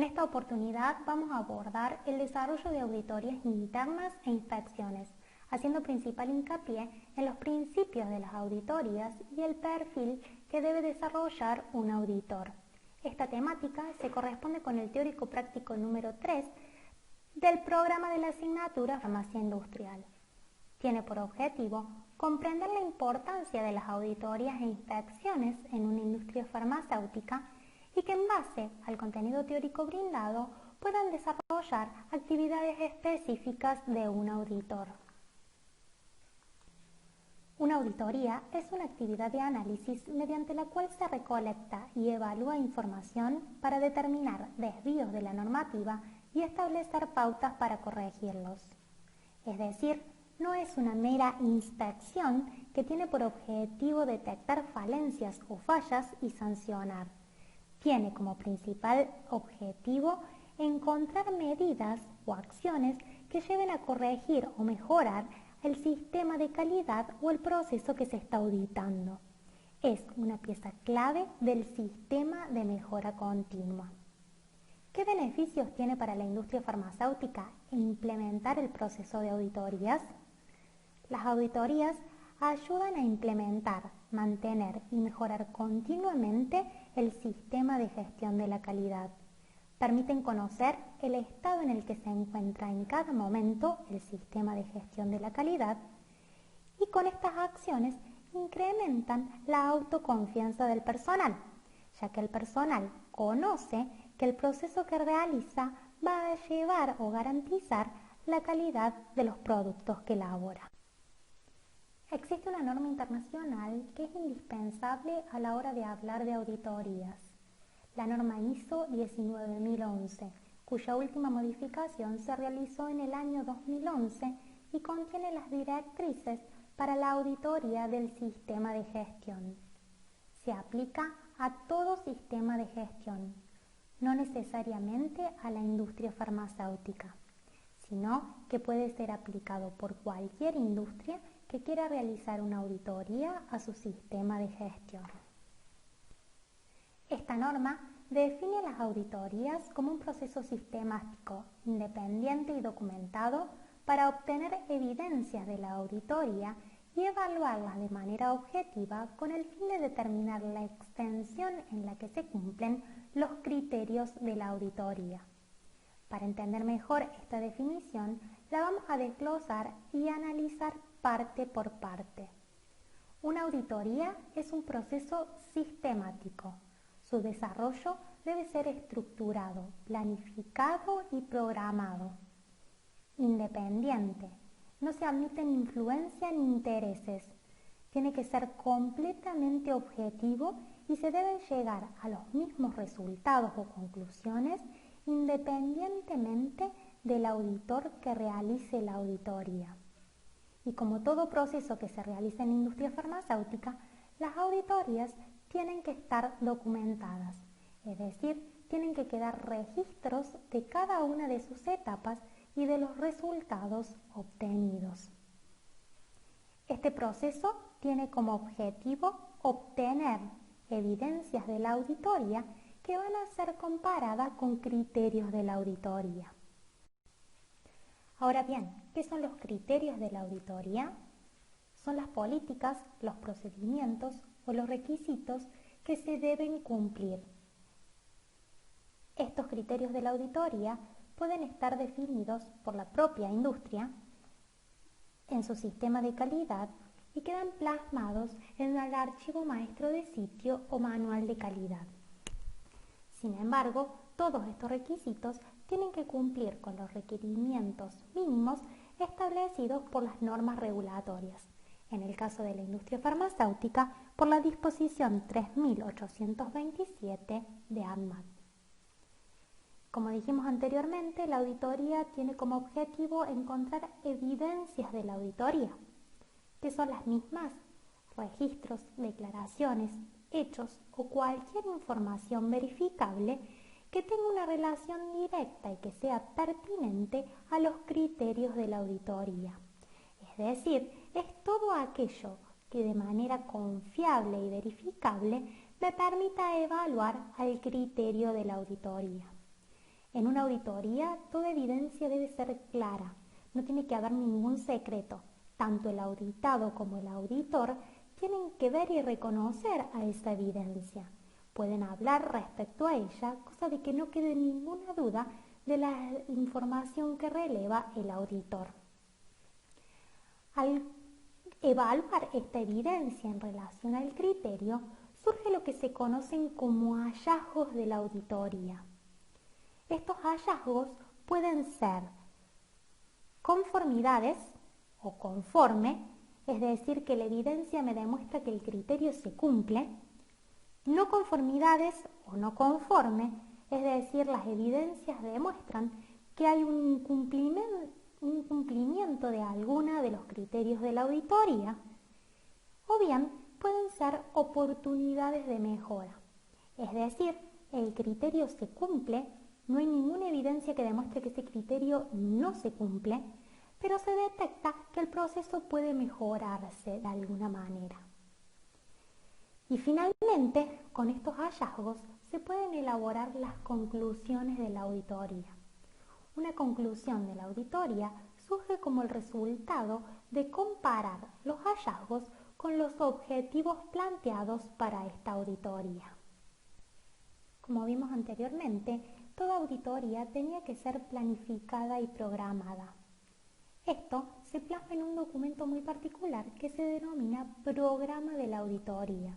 En esta oportunidad vamos a abordar el desarrollo de auditorías internas e inspecciones, haciendo principal hincapié en los principios de las auditorías y el perfil que debe desarrollar un auditor. Esta temática se corresponde con el teórico práctico número 3 del programa de la asignatura Farmacia Industrial. Tiene por objetivo comprender la importancia de las auditorías e inspecciones en una industria farmacéutica y que en base al contenido teórico brindado puedan desarrollar actividades específicas de un auditor. Una auditoría es una actividad de análisis mediante la cual se recolecta y evalúa información para determinar desvíos de la normativa y establecer pautas para corregirlos. Es decir, no es una mera inspección que tiene por objetivo detectar falencias o fallas y sancionar. Tiene como principal objetivo encontrar medidas o acciones que lleven a corregir o mejorar el sistema de calidad o el proceso que se está auditando. Es una pieza clave del sistema de mejora continua. ¿Qué beneficios tiene para la industria farmacéutica implementar el proceso de auditorías? Las auditorías ayudan a implementar, mantener y mejorar continuamente el sistema de gestión de la calidad. Permiten conocer el estado en el que se encuentra en cada momento el sistema de gestión de la calidad y con estas acciones incrementan la autoconfianza del personal, ya que el personal conoce que el proceso que realiza va a llevar o garantizar la calidad de los productos que elabora. Existe una norma internacional que es indispensable a la hora de hablar de auditorías, la norma ISO 19011, cuya última modificación se realizó en el año 2011 y contiene las directrices para la auditoría del sistema de gestión. Se aplica a todo sistema de gestión, no necesariamente a la industria farmacéutica, sino que puede ser aplicado por cualquier industria que quiera realizar una auditoría a su sistema de gestión. Esta norma define las auditorías como un proceso sistemático, independiente y documentado para obtener evidencias de la auditoría y evaluarlas de manera objetiva con el fin de determinar la extensión en la que se cumplen los criterios de la auditoría. Para entender mejor esta definición, la vamos a desglosar y analizar parte por parte. Una auditoría es un proceso sistemático. Su desarrollo debe ser estructurado, planificado y programado. Independiente. No se admiten influencia ni intereses. Tiene que ser completamente objetivo y se deben llegar a los mismos resultados o conclusiones independientemente del auditor que realice la auditoría. Y como todo proceso que se realiza en la industria farmacéutica, las auditorías tienen que estar documentadas, es decir, tienen que quedar registros de cada una de sus etapas y de los resultados obtenidos. Este proceso tiene como objetivo obtener evidencias de la auditoría que van a ser comparadas con criterios de la auditoría. Ahora bien, ¿qué son los criterios de la auditoría? Son las políticas, los procedimientos o los requisitos que se deben cumplir. Estos criterios de la auditoría pueden estar definidos por la propia industria en su sistema de calidad y quedan plasmados en el archivo maestro de sitio o manual de calidad. Sin embargo, todos estos requisitos tienen que cumplir con los requerimientos mínimos establecidos por las normas regulatorias. En el caso de la industria farmacéutica, por la disposición 3827 de ANMAT. Como dijimos anteriormente, la auditoría tiene como objetivo encontrar evidencias de la auditoría, que son las mismas: registros, declaraciones, hechos o cualquier información verificable que tenga una relación directa y que sea pertinente a los criterios de la auditoría. Es decir, es todo aquello que de manera confiable y verificable me permita evaluar al criterio de la auditoría. En una auditoría, toda evidencia debe ser clara, no tiene que haber ningún secreto. Tanto el auditado como el auditor tienen que ver y reconocer a esa evidencia. Pueden hablar respecto a ella, cosa de que no quede ninguna duda de la información que releva el auditor. Al evaluar esta evidencia en relación al criterio, surge lo que se conocen como hallazgos de la auditoría. Estos hallazgos pueden ser conformidades o conforme, es decir, que la evidencia me demuestra que el criterio se cumple, no conformidades o no conforme, es decir, las evidencias demuestran que hay un cumplimiento de alguna de los criterios de la auditoría, o bien pueden ser oportunidades de mejora, es decir, el criterio se cumple, no hay ninguna evidencia que demuestre que ese criterio no se cumple, pero se detecta que el proceso puede mejorarse de alguna manera. Y finalmente, con estos hallazgos se pueden elaborar las conclusiones de la auditoría. Una conclusión de la auditoría surge como el resultado de comparar los hallazgos con los objetivos planteados para esta auditoría. Como vimos anteriormente, toda auditoría tenía que ser planificada y programada. Esto se plasma en un documento muy particular que se denomina Programa de la Auditoría,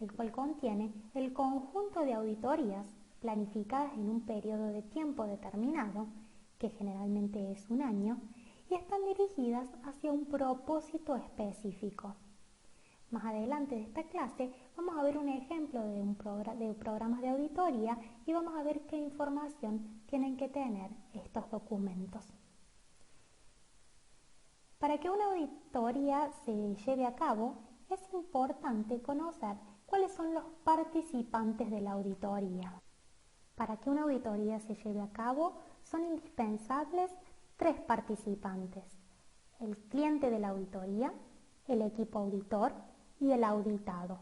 el cual contiene el conjunto de auditorías planificadas en un periodo de tiempo determinado, que generalmente es un año, y están dirigidas hacia un propósito específico. Más adelante de esta clase vamos a ver un ejemplo de programas de auditoría y vamos a ver qué información tienen que tener estos documentos. Para que una auditoría se lleve a cabo, es importante conocer cuáles son los participantes de la auditoría. Para que una auditoría se lleve a cabo, son indispensables 3 participantes: el cliente de la auditoría, el equipo auditor y el auditado.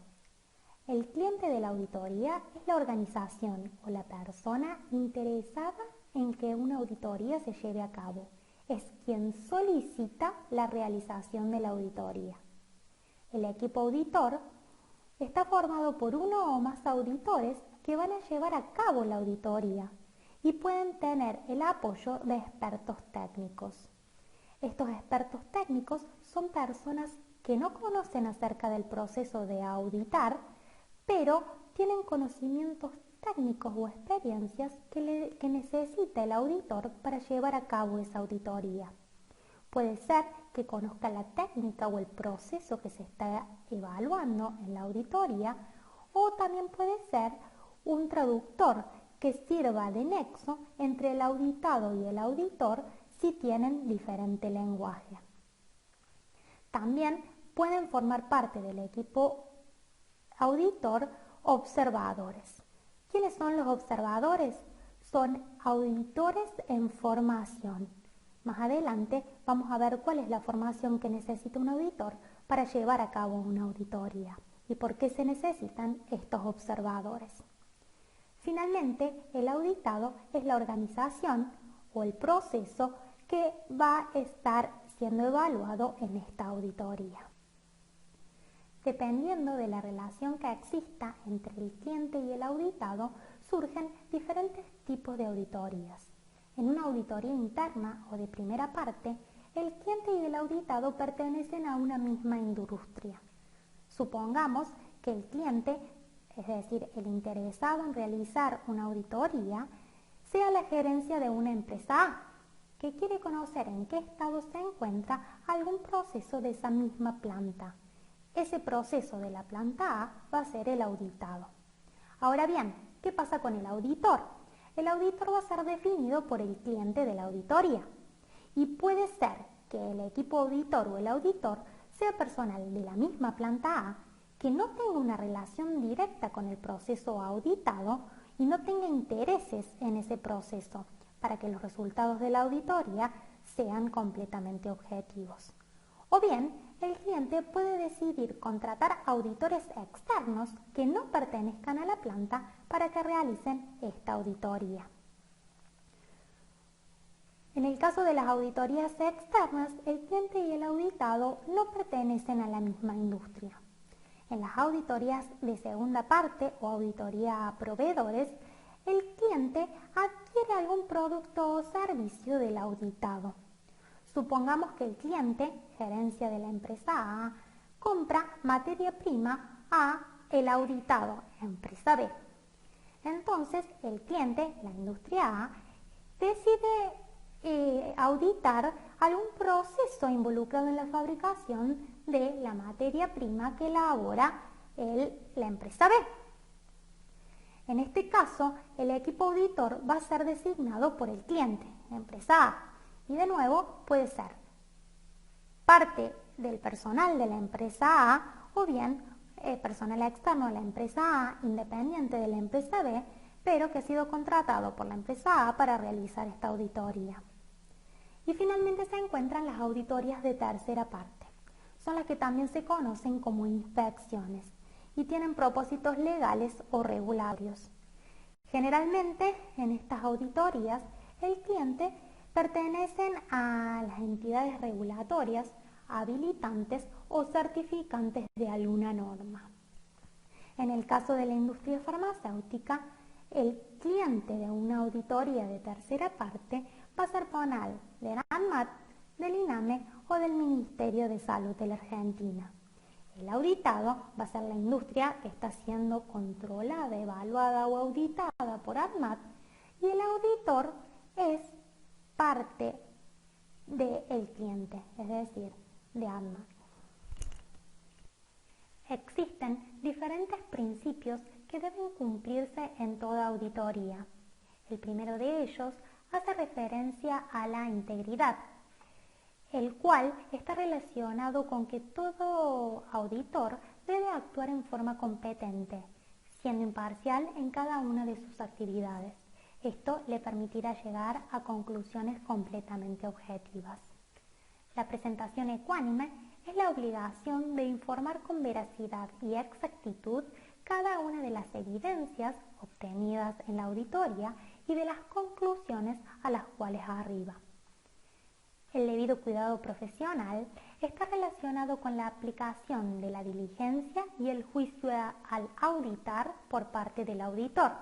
El cliente de la auditoría es la organización o la persona interesada en que una auditoría se lleve a cabo. Es quien solicita la realización de la auditoría. El equipo auditor está formado por uno o más auditores que van a llevar a cabo la auditoría y pueden tener el apoyo de expertos técnicos. Estos expertos técnicos son personas que no conocen acerca del proceso de auditar, pero tienen conocimientos técnicos o experiencias que necesita el auditor para llevar a cabo esa auditoría. Puede ser que conozca la técnica o el proceso que se está evaluando en la auditoría, o también puede ser un traductor que sirva de nexo entre el auditado y el auditor si tienen diferente lenguaje. También pueden formar parte del equipo auditor observadores. ¿Quiénes son los observadores? Son auditores en formación. Más adelante vamos a ver cuál es la formación que necesita un auditor para llevar a cabo una auditoría y por qué se necesitan estos observadores. Finalmente, el auditado es la organización o el proceso que va a estar siendo evaluado en esta auditoría. Dependiendo de la relación que exista entre el cliente y el auditado, surgen diferentes tipos de auditorías. En una auditoría interna o de primera parte, el cliente y el auditado pertenecen a una misma industria. Supongamos que el cliente, es decir, el interesado en realizar una auditoría, sea la gerencia de una empresa A, que quiere conocer en qué estado se encuentra algún proceso de esa misma planta. Ese proceso de la planta A va a ser el auditado. Ahora bien, ¿qué pasa con el auditor? El auditor va a ser definido por el cliente de la auditoría y puede ser que el equipo auditor o el auditor sea personal de la misma planta A que no tenga una relación directa con el proceso auditado y no tenga intereses en ese proceso para que los resultados de la auditoría sean completamente objetivos. O bien, el cliente puede decidir contratar auditores externos que no pertenezcan a la planta para que realicen esta auditoría. caso de las auditorías externas, el cliente y el auditado no pertenecen a la misma industria. En las auditorías de segunda parte o auditoría a proveedores, el cliente adquiere algún producto o servicio del auditado. Supongamos que el cliente, gerencia de la empresa A, compra materia prima a el auditado, empresa B. Entonces, el cliente, la industria A, decide auditar algún proceso involucrado en la fabricación de la materia prima que elabora la empresa B. En este caso, el equipo auditor va a ser designado por el cliente, empresa A, y de nuevo puede ser parte del personal de la empresa A o bien personal externo de la empresa A, independiente de la empresa B, pero que ha sido contratado por la empresa A para realizar esta auditoría. Y finalmente se encuentran las auditorías de tercera parte. Son las que también se conocen como inspecciones y tienen propósitos legales o regulatorios. Generalmente en estas auditorías el cliente pertenecen a las entidades regulatorias, habilitantes o certificantes de alguna norma. En el caso de la industria farmacéutica, el cliente de una auditoría de tercera parte va a ser personal de la ANMAT, del INAME o del Ministerio de Salud de la Argentina. El auditado va a ser la industria que está siendo controlada, evaluada o auditada por ANMAT, y el auditor es parte del cliente, es decir, de ANMAT. Existen diferentes principios que deben cumplirse en toda auditoría. El primero de ellos hace referencia a la integridad, el cual está relacionado con que todo auditor debe actuar en forma competente, siendo imparcial en cada una de sus actividades. Esto le permitirá llegar a conclusiones completamente objetivas. La presentación ecuánime es la obligación de informar con veracidad y exactitud cada una de las evidencias obtenidas en la auditoría y de las conclusiones a las cuales arriba. El debido cuidado profesional está relacionado con la aplicación de la diligencia y el juicio al auditar por parte del auditor.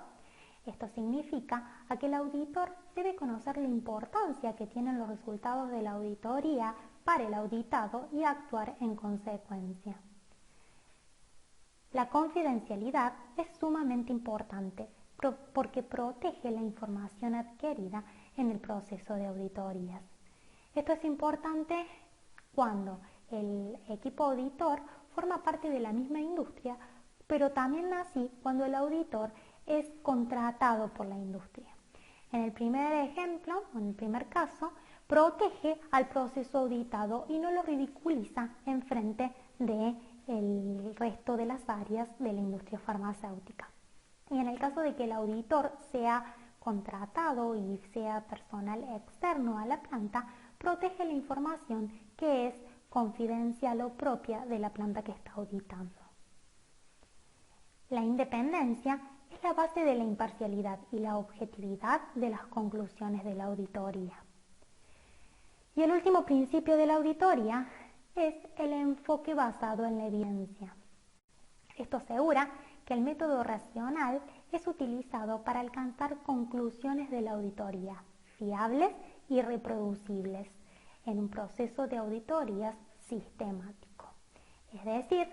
Esto significa que el auditor debe conocer la importancia que tienen los resultados de la auditoría para el auditado y actuar en consecuencia. La confidencialidad es sumamente importante porque protege la información adquirida en el proceso de auditorías. Esto es importante cuando el equipo auditor forma parte de la misma industria, pero también así cuando el auditor es contratado por la industria. En el primer ejemplo, en el primer caso, protege al proceso auditado y no lo ridiculiza en frente del resto de las áreas de la industria farmacéutica. Y en el caso de que el auditor sea contratado y sea personal externo a la planta, protege la información que es confidencial o propia de la planta que está auditando. La independencia es la base de la imparcialidad y la objetividad de las conclusiones de la auditoría. Y el último principio de la auditoría es el enfoque basado en la evidencia. Esto asegura que el método racional es utilizado para alcanzar conclusiones de la auditoría fiables y reproducibles en un proceso de auditorías sistemático. Es decir,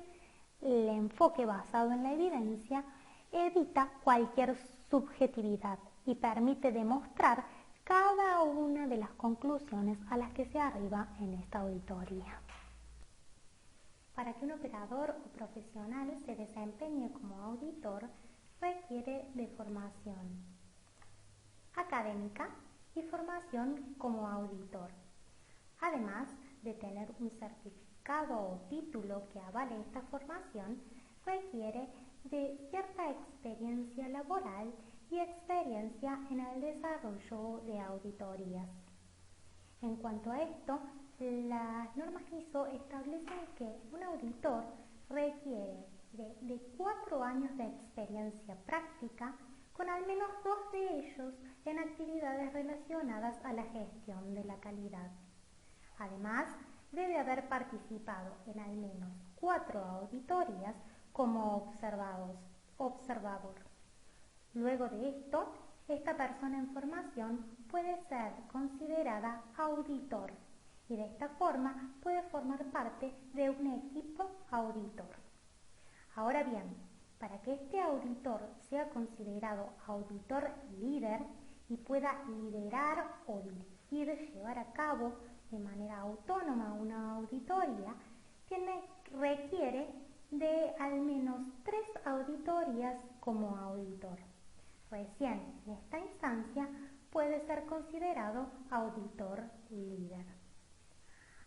el enfoque basado en la evidencia evita cualquier subjetividad y permite demostrar cada una de las conclusiones a las que se arriba en esta auditoría. Para que un operador o profesional se desempeñe como auditor, requiere de formación académica y formación como auditor, además de tener un certificado o título que avale esta formación. Requiere de cierta experiencia laboral y experiencia en el desarrollo de auditorías. En cuanto a esto, las normas ISO establecen que un auditor requiere de 4 años de experiencia práctica con al menos 2 de ellos en actividades relacionadas a la gestión de la calidad. Además, debe haber participado en al menos 4 auditorías como observador. Luego de esto, esta persona en formación puede ser considerada auditor y de esta forma puede formar parte de un equipo auditor. Ahora bien, para que este auditor sea considerado auditor líder y pueda liderar o dirigir, llevar a cabo de manera autónoma una auditoría, requiere de al menos 3 auditorías como auditor. Recién en esta instancia puede ser considerado auditor líder.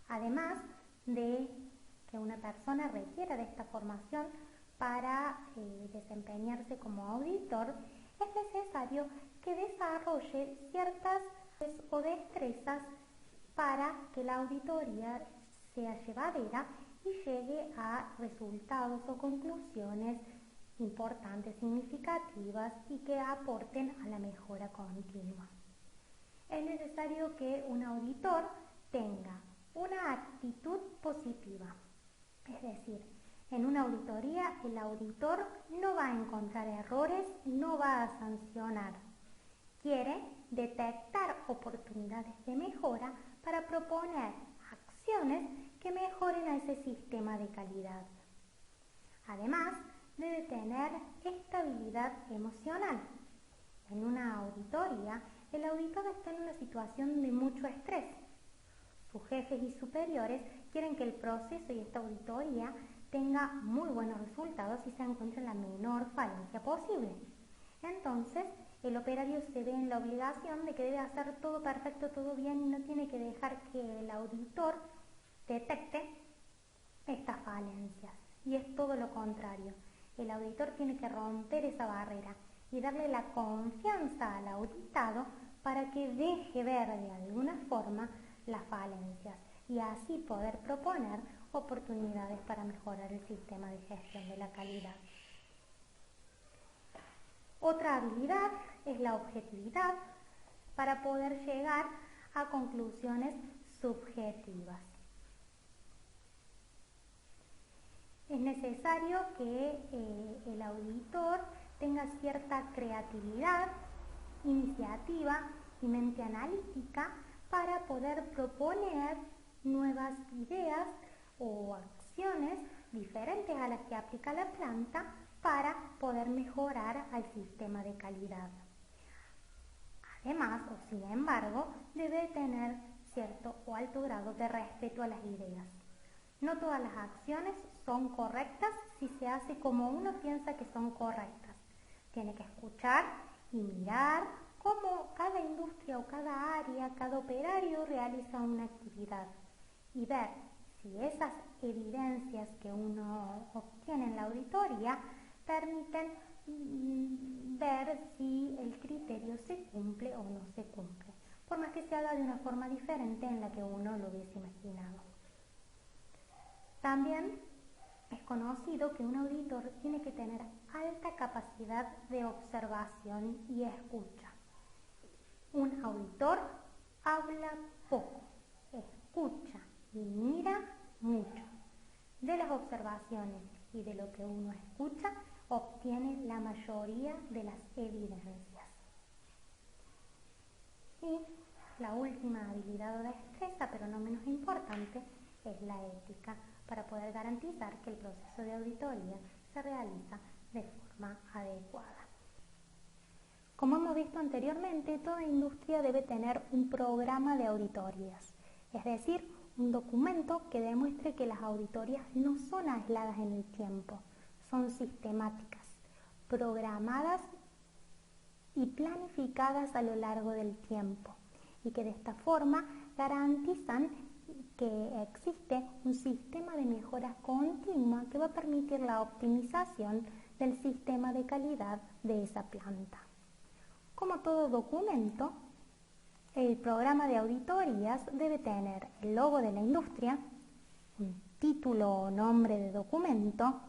Además de que una persona requiera de esta formación para desempeñarse como auditor, es necesario que desarrolle ciertas o destrezas para que la auditoría sea llevadera y llegue a resultados o conclusiones importantes, significativas y que aporten a la mejora continua. Es necesario que un auditor tenga una actitud positiva, es decir, en una auditoría el auditor no va a encontrar errores, no va a sancionar. Quiere detectar oportunidades de mejora para proponer acciones que mejoren a ese sistema de calidad. Además, debe tener estabilidad emocional. En una auditoría, el auditor está en una situación de mucho estrés. Sus jefes y superiores quieren que el proceso y esta auditoría tenga muy buenos resultados y se encuentre la menor falencia posible. Entonces, el operario se ve en la obligación de que debe hacer todo perfecto, todo bien y no tiene que dejar que el auditor detecte estas falencias. Y es todo lo contrario. El auditor tiene que romper esa barrera y darle la confianza al auditado para que deje ver de alguna forma las falencias y así poder proponer oportunidades para mejorar el sistema de gestión de la calidad. Otra habilidad es la objetividad para poder llegar a conclusiones subjetivas. Es necesario que el auditor tenga cierta creatividad, iniciativa y mente analítica para poder proponer nuevas ideas o acciones diferentes a las que aplica la planta para poder mejorar al sistema de calidad. Además, o sin embargo, debe tener cierto o alto grado de respeto a las ideas. No todas las acciones son correctas si se hace como uno piensa que son correctas. Tiene que escuchar y mirar cómo cada industria o cada área, cada operario realiza una actividad y ver si esas evidencias que uno obtiene en la auditoría permiten ver si el criterio se cumple o no se cumple, por más que se haga de una forma diferente en la que uno lo hubiese imaginado. También es conocido que un auditor tiene que tener alta capacidad de observación y escucha. Un auditor habla poco, escucha y mira mucho. De las observaciones y de lo que uno escucha, obtiene la mayoría de las evidencias. Y la última habilidad o destreza, pero no menos importante, es la ética, para poder garantizar que el proceso de auditoría se realiza de forma adecuada. Como hemos visto anteriormente, toda industria debe tener un programa de auditorías, es decir, un documento que demuestre que las auditorías no son aisladas en el tiempo, son sistemáticas, programadas y planificadas a lo largo del tiempo y que de esta forma garantizan que existe un sistema de mejora continua que va a permitir la optimización del sistema de calidad de esa planta. Como todo documento, el programa de auditorías debe tener el logo de la industria, un título o nombre de documento,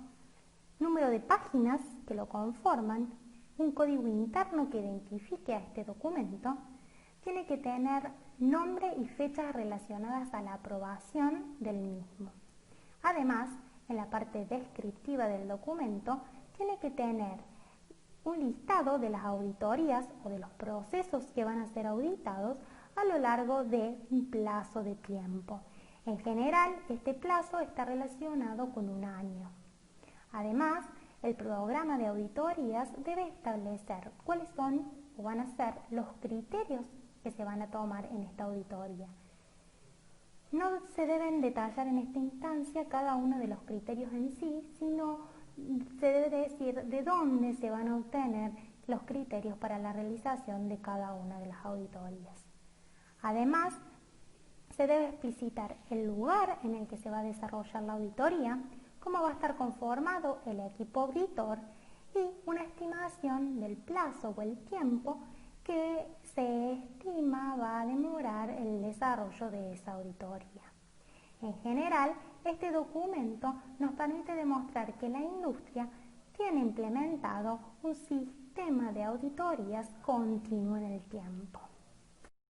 número de páginas que lo conforman, un código interno que identifique a este documento, tiene que tener nombre y fechas relacionadas a la aprobación del mismo. Además, en la parte descriptiva del documento, tiene que tener un listado de las auditorías o de los procesos que van a ser auditados a lo largo de un plazo de tiempo. En general, este plazo está relacionado con un año. Además, el programa de auditorías debe establecer cuáles son o van a ser los criterios que se van a tomar en esta auditoría. No se deben detallar en esta instancia cada uno de los criterios en sí, sino se debe decir de dónde se van a obtener los criterios para la realización de cada una de las auditorías. Además, se debe explicitar el lugar en el que se va a desarrollar la auditoría, cómo va a estar conformado el equipo auditor y una estimación del plazo o el tiempo que se estima va a demorar el desarrollo de esa auditoría. En general, este documento nos permite demostrar que la industria tiene implementado un sistema de auditorías continuo en el tiempo.